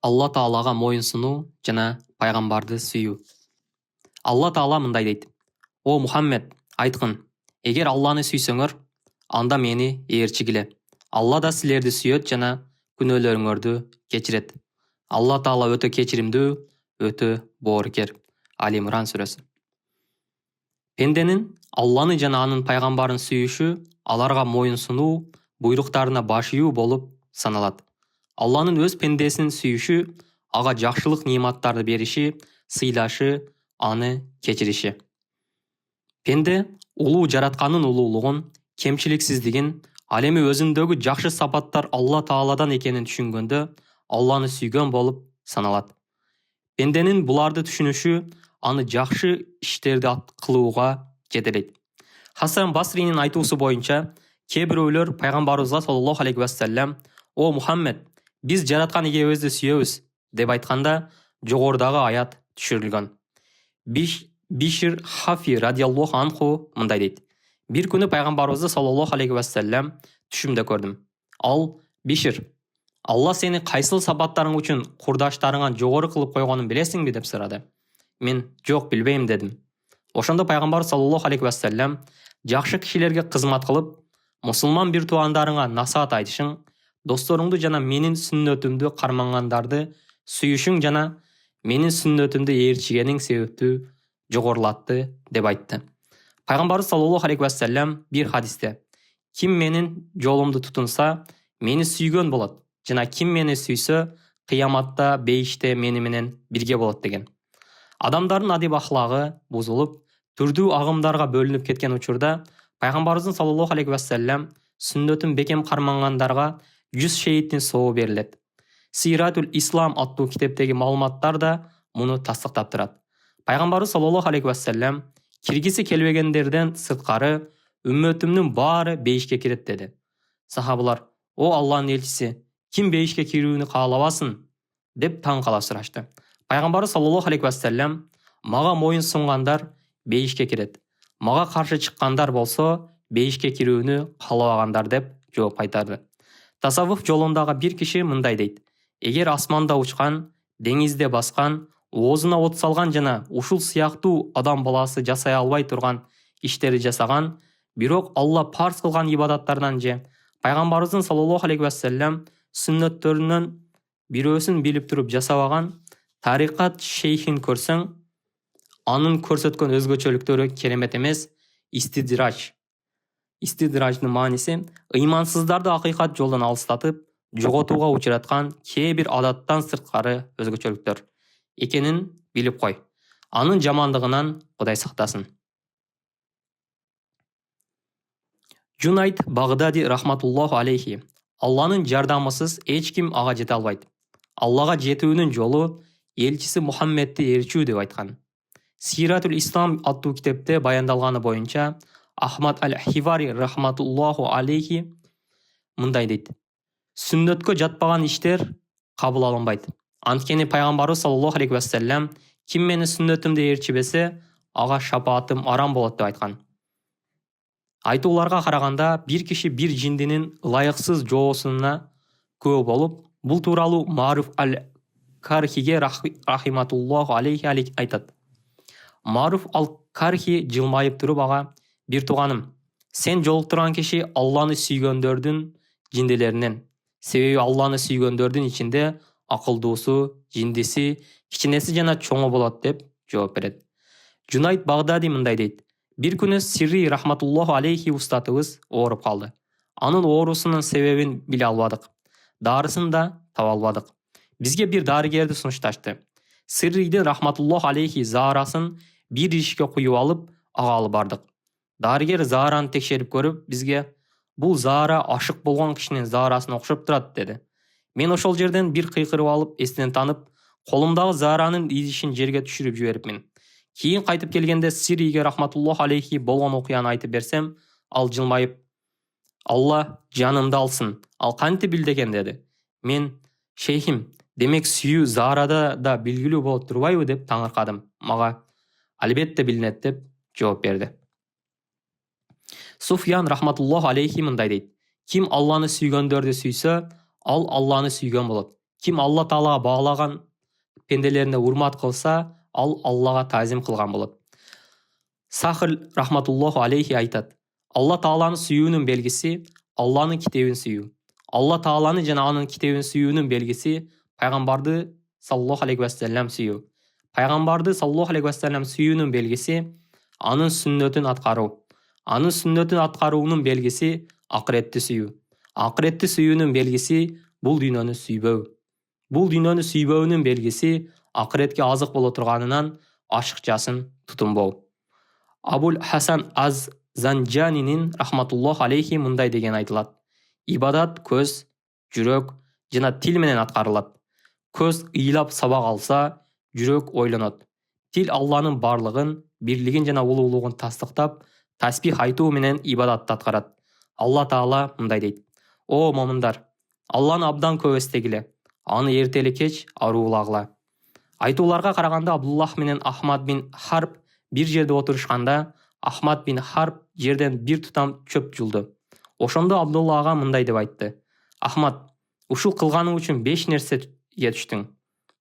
Алла Таалаға мойынсыну жана пайгамбарды сүйүү. Алла Таала мындай дейт: О Мухаммед, айткын, эгер Алланы сүйсөңөр, анда мени ээрчигиле. Алла да силерди сүйөт жана күнөөлөрүңөрдү кечирет. Алла Таала өтө кечиримдүү, өтө боорукер. Али Имран сүрөсү. Пенденин Алланы жана анын пайгамбарын сүйүшү аларга мойынсунуу, буйруктарына баш ийүү болуп саналат. Алланын өз пендесин сүйүшү, ага жакшылык неаматтарды бериши, сыйлашы, аны кечириши. Пенде улуу жаратканын улуулугун, кемчиликсиздигин, ал эми өзүндөгү жакшы сапаттар Алла Тааладан экенин түшүнгөндө, Алланы сүйгөн болуп саналат. Пенденин буларды түшүнүшү аны жакшы иштерди кылууга жетелейт. Хасан Басринин айтуусу боюнча, кээ бирөөлөр пайгамбарыбызга саллаллаху алейхи вассалам: "О Мухаммед, биз жараткан эгебизди сүйөбүз" деп айтканда, жогорудагы аят түшүрүлгөн. Бишир Хафи радиаллаху анху мындай дейт: "Бир күнү пайгамбарыбызды саллаллаху алейхи вассалам түшүмдө көрдүм. Ал: Бишир, Алла сени кайсыл сапаттарың үчүн курдаштарыңан жогору кылып койгонун билесиңби деп сурады. Мен жок билбейм дедим. Ошондо пайгамбар саллаллаху алейхи вассалам жакшы кишилерге кызмат кылып, мусулман бир туугандарыңа насаат айтышың, досторуңду жана менин сүннөтүмдү кармангандарды сүйүшүң жана менин сүннөтүмдү ээрчигениң себептүү жогорулатты деп айтты. Пайгамбар саллаллаху алейхи вассалам бир хадисте: "Ким менин жолумду тутунса, мени сүйгөн болот, жана ким мени сүйсө, кыяматта бейиште мени менен бирге болот" деген. Адамдардын адеп ахлагы бузулуп, түрдүү агымдарга бөлүнүп кеткен учурда, пайгамбарыбыздын саллаллаху алейхи вассалам сүннөтүн бекем кармангандарга 100 шейиттин сообу берилет. Сиратул Ислам аттуу китептеги маалыматтар да муну тастыктап турат. Пайгамбарыбыз саллаллаху алейхи вассалам киргиси келбегендерден сырткары үммөтүмдүн баары бейишке кирет деди. Сахабалар: "О Алланын элчиси, ким бейишке кирүүнү каалабасын?" деп таң кала сурашты. Пайгамбарыбыз саллаллаху алейхи вассалам: "Мага моюн сунгандар бейишке кирет. Мага каршы чыккандар болсо, бейишке кирүүнү каалабагандар" деп жооп кайтарды. Тасаввуф жолундагы бир киши мындай дейт: "Эгер асманда учкан, деңизде баскан, оозуна от салган жана ушул сыяктуу адам баласы жасай албай турган иштерди жасаган, бирок Алла парз кылган ибадаттардан же пайгамбарыбыздын саллаллаху алейхи вассалам сүннөттөрүнөн бирөөсүн билип туруп жасабаган тарикат шейхин көрсөң, анын көрсөткөн өзгөчөлүктөрү керемет эмес, истидрач. Истидраждын мааниси ыймансыздарды акыйкат жолдон алыстатып, жоготууга учураткан кээ бир адаттан сырткары өзгөчөлүктөр экенин билип кой. Анын жамандыгынан Кудай сактасын." Жунайд Багдади рахматуллаху алейхи: "Алланын жардамысыз эч ким ага жете албайт. Аллага жетүүнүн жолу элчиси Мухаммедти ээрчүү" деп айткан. Сиратул Ислам аттуу китепте баяндалганы боюнча, Ахмад аль-Хивари рахматуллаху алейхи мындай дейт: "Сүннөткө жатпаган иштер кабыл алынбайт. Анткени пайгамбарыбыз саллаллаху алейхи вассалам ким мени сүннөтүмдү ээрчибесе, ага шапаатым арам болот" деп айткан. Айтууларга караганда, бир киши бир жиндинин ылайыксыз жоосуна күбө болуп, бул тууралуу Маруф аль-Кархиге рахиматуллаху алейхи айтат. Маруф аль-Кархи жылмайып туруп ага: "Бир тууганым, сен жолуктурган киши Алланы сүйгөндөрдүн жиндилеринен. Себеби Алланы сүйгөндөрдүн ичинде акылдуусу, жиндиси, кичинеси жана чоңу болот" деп жооп берет. Жунайд Багдади мындай дейт: "Бир күнү Сирри рахматуллаху алейхи устатыбыз ооруп калды. Анын оорусунун себебин биле албадык. Дарысын да таба албадык. Бизге бир дарыгерди сунушташты. Сирридин рахматуллаху алейхи заарасын бир ишке куюп алып, ага алып бардык. Дарыгер заараны текшерип көрүп, бизге: 'Бул заара ашык болгон кишинин заарасына окшоп турат' деди. Мен ошол жерден бир кыйкырып алып, эстен танып, колумдагы зааранын идишин жерге түшүрүп жиберипмин. Кийин кайтып келгенде Сирриге рахматуллаху алейхи болгон окуяны айтып берсем, ал жылмайып: 'Алла жанымды алсын, ал кантип билди экен' деди. Мен: 'Шейхим, демек сүйүү заарада да белгилүү болот турбайбы?' деп таңыркадым. Мага: 'Албетте билинет' деп жооп берди. Суфьян рахматуллаху алейхи мындай дейт: "Ким Алланы сүйгөндөрдү сүйсө, ал Алланы сүйгөн болот. Ким Алла Таалаға бағлаған пенделеріне урмат қылса, ал Аллаға тазим қылған болады. Сахил рахматуллаху алейхи айтады: Алла Тааланы сүюінің белгісі Алланың китебін сүю. Алла Тааланы және аның китебін сүюінің белгісі пайғамбарды саллаллаху алейхи уассалам сүю. Пайғамбарды саллаллаху алейхи уассалам сүюінің белгісі аның сүннетін атқару. Аның сүннетін атқаруының белгісі ақыретті сүю. Ақыретті сүюінің белгісі бұл дүниені сүйбеу. Бұл дүниені сүйбеуінің белгісі ақыретке азық бола тұрғанынан ашықшасын тұтынбау. Абул Хасан аз Занжанинин рахматуллаху алейхи мындай деген айтылады: ибадат көз, жүрек жана тил менен аткарылат. Көз ыйлап сабак алса, жүрек ойлонот. Тил Алланын барлығын, бирлигин жана улуулугун тастыктап, тасбих айтуу менен ибадатты аткарат. Алла Таала мындай дейт: О момундар, Алланы абдан көп эстегиле, аны эртеле кеч аруулагыла. Айтууларга караганда Абдуллах менен Ахмад бин Харб бир жерде отурушканда, Ахмад бин Харб жерден бир тутам чөп жулду. Ошондо Абдуллага мындай деп айтты: Ахмад, ушул кылганың үчүн 5 нерсеге түштүң.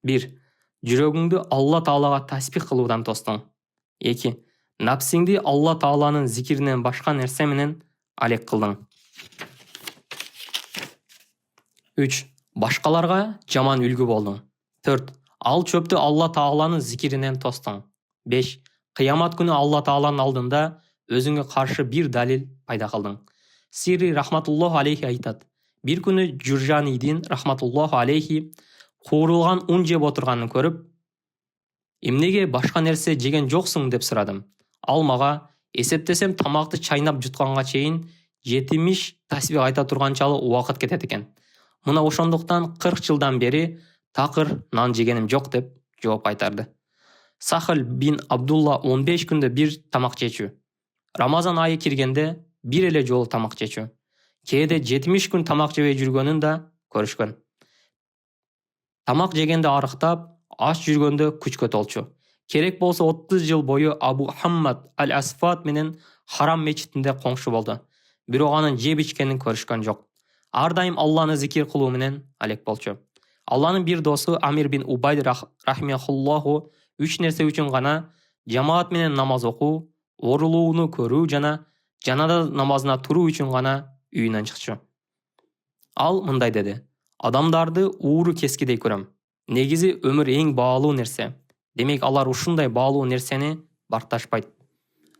1. Жүрөгүңдү Алла Таалага тасбих кылуудан тостуң. 2. Напсиңди Алла Тааланын зикиринен башка нерсе менен алек кылдың. 3. Башкаларга жаман үлгү болдуң. 4. Ал чөптү Алла Тааланын зикиринен тостуң. 5. Кыямат күнү Алла Тааланын алдында өзүңө каршы бир далил пайда кылдың. Сири рахматуллаху алейхи айтат: бир күнү Журжанидин рахматуллаху алейхи куурулган ун жеп отурганын көрүп, эмнеге башка нерсе жеген жоксуң деп сурадым. Ал мага: эсептесем тамакты чайнап жутканга чейин 70 тасбих айта турганчалык убакыт кетет экен. Мына ошондуктан 40 жылдан бери такыр нан жегеним жок деп жооп кайтарды. Сахил бин Абдулла 15 күндө бир тамак жечү. Рамазан айы киргенде бир эле жолу тамак жечү. Кээде 70 күн тамак жебей жүргөнүн да көрүшкөн. Тамак жегенде арыктап, аш жүргөндө күчкө толчу. Керек болсо 30 жыл бою Абу Хаммад аль-Асфат менен Харам мечитинде коңшу болду. Бирок анын жеп ичкенин көрүшкөн жок. Ар дайым Алланы зикир кылуу менен алек болчу. Алланын бир досу Амир бин Убайд рахимахуллаху 3 нерсе үчүн гана жамаат менен намаз окуу, орулууну көрүү жана жаназа намазына туруу үчүн гана үйүнөн чыкчу. Ал мындай деди: адамдарды ууру кескидей көрөм. Негизи өмүр эң баалуу нерсе. Демек алар ушундай баалуу нерсени барташпайт.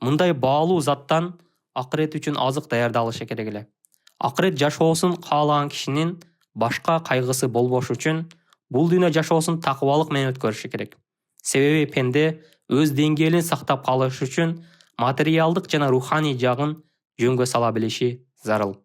Мындай баалуу заттан акырет үчүн азык даярдалышы керек эле. Акырет жашоосун каалаган кишинин башка кайгысы болбош үчүн бул дүйнө жашоосун такыбалык менен өткөрүшү керек. Себеби пенде өз деңгээлин сактап калыш үчүн материалдык жана руханий жагын жөнгө сала билиши зарыл.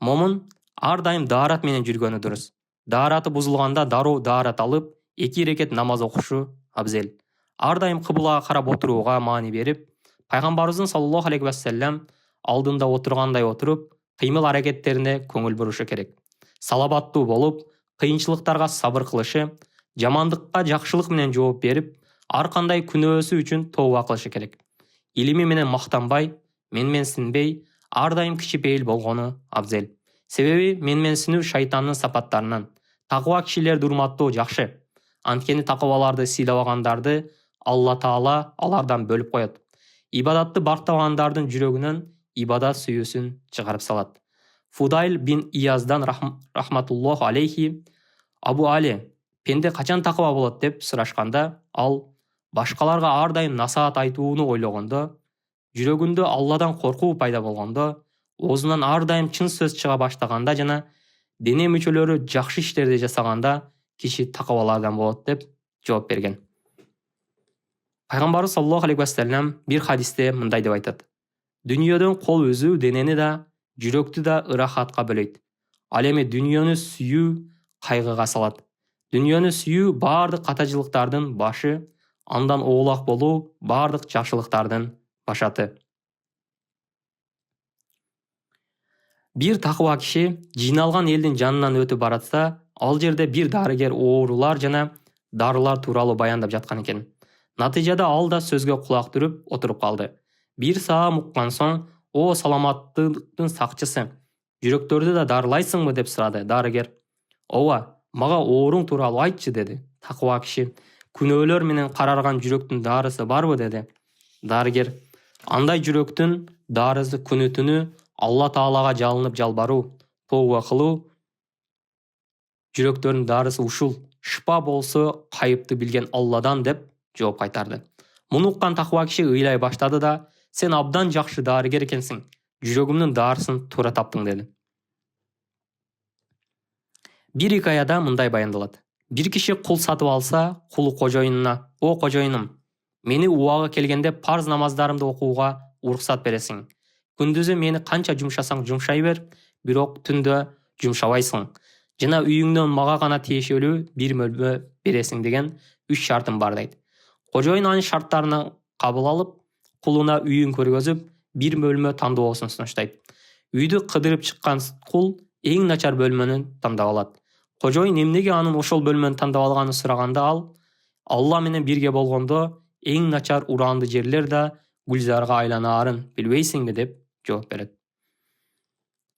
Момун ар дайым даарат менен жүргөнү дурус. Даараты бузулганда дароо даарат алып, 2 рекет намаз окушу абзел. Ар дайым кыблага карап отурууга маани берип, пайгамбарыбыздын саллаллаху алейхи вассалам алдында отургандай отуруп, кыймыл аракеттерине көңүл бурушу керек. Салабаттуу болуп, кыйынчылыктарга сабыр кылышы, жамандыкка жакшылык менен жооп берип, ар кандай күнөөсү үчүн тооба кылышы керек. Илими менен мактанбай, менменсинбей, ар дайым кичипейил болгону абзел. Себеби менменсинүү шайтандын сапаттарынан. Такыба кишилерди урматтоо жакшы. Анткени такыбаларды сыйлабагандарды Алла Таала алардан бөлүп коет. Ибадатты бактабагандардын жүрөгүнөн ибадат сүйүүсүн чыгарып салат. Фудайл бин Ияздан рахматуллаху алейхи: Абу Али, пенде качан такыба болот деп сурашканда, ал башкаларга ар дайым насаат айтууну ойлогондо, жүрөгүндө Алладан коркуу пайда болгондо, оозунан ар дайым чын сөз чыга баштаганда жана дене мүчөлөрү жакшы иштерди жасаганда киши такыбалардан болот деп жооп берген. Пайгамбарыбыз саллаллаху алейхи вассалам бир хадисте мындай деп айтат: Дүниеден кол өзү денени да, жүрөктү да ырахатка бөлөйт. Ал эми дүниөнү сүйүү кайгыга салат. Дүниөнү сүйүү бардык катачылыктардын башы, андан оолак болуу бардык жакшылыктардын башаты. Бир такыба киши жыйналган элдин жанынан өтүп баратса, ал жерде бир дарыгер оорулар жана дарылар тууралуу баяндап жаткан экен. Натыйжада ал да сөзгө кулак түрүп отуруп калды. Бир саам уккан соң, о саламаттыктын сакчысы, жүрөктөрдү да дарылайсыңбы деп сурады дарыгер. Ооба, Мага ооруң тууралуу айтчы деди. Такыба киши. Күнөөлөр менен карарган жүрөктүн дарысы барбы деди. Дарыгер: андай жүрөктүн дарысы күнү түнү Алла Таалага жалынып жалбаруу, тооба кылуу жүрөктөрдүн дарысы ушул. Шыпа болсо кайыпты билген Алладан деп жооп кайтарды. Муну уккан такыба киши ыйлай баштады да: сен абдан жакшы дарыгер экенсиң. Жүрөгүмдүн дарысын туура таптың деди. Бир икаяда мындай баяндалат. Бир киши кул сатып алса, кулу кожоюнуна: "О кожоюнум, мени убагы келгенде парз намаздарымды окууга уруксат бересиң. Күндүзү мени канча жумшасаң жумшай бер, бирок түндө жумшабайсың. Жана үйүңдөн мага гана тиешелүү бир бөлмө бересиң деген 3 шартым бар" дейт. Кожоюн анын шарттарын кабыл алып, кулуна үйүн көргөзүп, бир бөлмө тандоосун сунуштайт. Үйдү кыдырып чыккан кул эң начар бөлмөнү тандап алат. Кожоюн эмнеге анын ошол бөлмөнү тандап алганын сураганда ал: "Алла менен бирге болгондо эң начар ураанды жерлер да гүлзарга айланаарын билбейсиңби" деп жооп берет.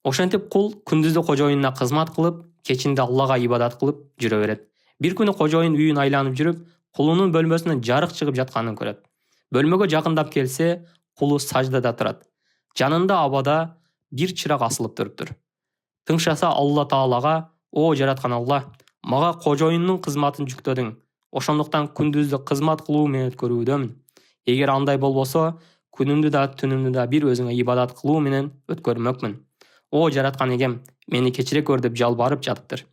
Ошентип кул күндүздө кожоюнуна кызмат кылып, кечинде Аллага ибадат кылып жүрө берет. Бир күнү кожоюн үйүн айланып жүрүп, кулунун бөлмөсүнөн жарык чыгып жатканын көрөт. Бөлмөгө жакындап келсе, кулу саждада турат. Жанында абада бир чырак асылып туруптур. Тыңшаса Алла Таалага: "О жараткан Алла, мага кожоюннун кызматын жүктөдүң. Ошондуктан күндүздү кызмат кылуу менен өткөрүүдөмүн. Эгер андай болбосо, күнүмдү да түнүмдү да бир өзүңө ибадат кылуу менен өткөрмөкмүн. О жараткан эгем, мени кечире көр" деп жалбарып жатыптыр.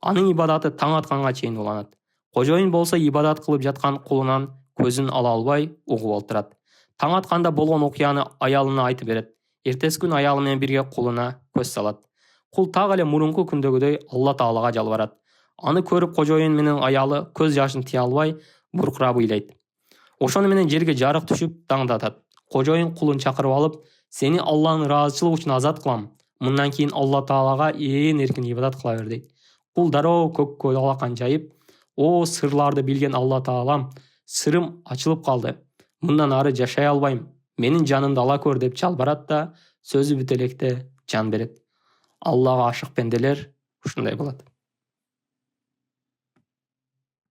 Анын ибадаты таң атканга чейин уланат. Кожоюн болсо ибадат кылып жаткан кулунан көзүн ала албай угуп олтурат. Таң атканда болгон окуяны аялына айтып берет. Эртеси күнү аялы менен бирге кулуна көз салат. Кул так эле мурунку күндөгүдөй Алла Таалага жалбарат. Аны көрүп кожоюн менен аялы көз жашын тыя албай буркурап ыйлайт. Ошону менен жерге жарык түшүп даңдатат. Кожоюн кулун чакырып алып: "Сени Алланын ыраазычылыгы үчүн азат кылам. Мындан кийин Алла Таалага ээн эркин ибадат кыла бер" дейт. Кул дароо көккө алакан жайып: "О сырларды билген Алла Таалам, сырым ачылып калды. Мындан ары жашай албайм. Менин жанымды ала көр" деп жалбарат да сөзү бүтө электе жан берет. Аллага ашык пенделер ушундай болот.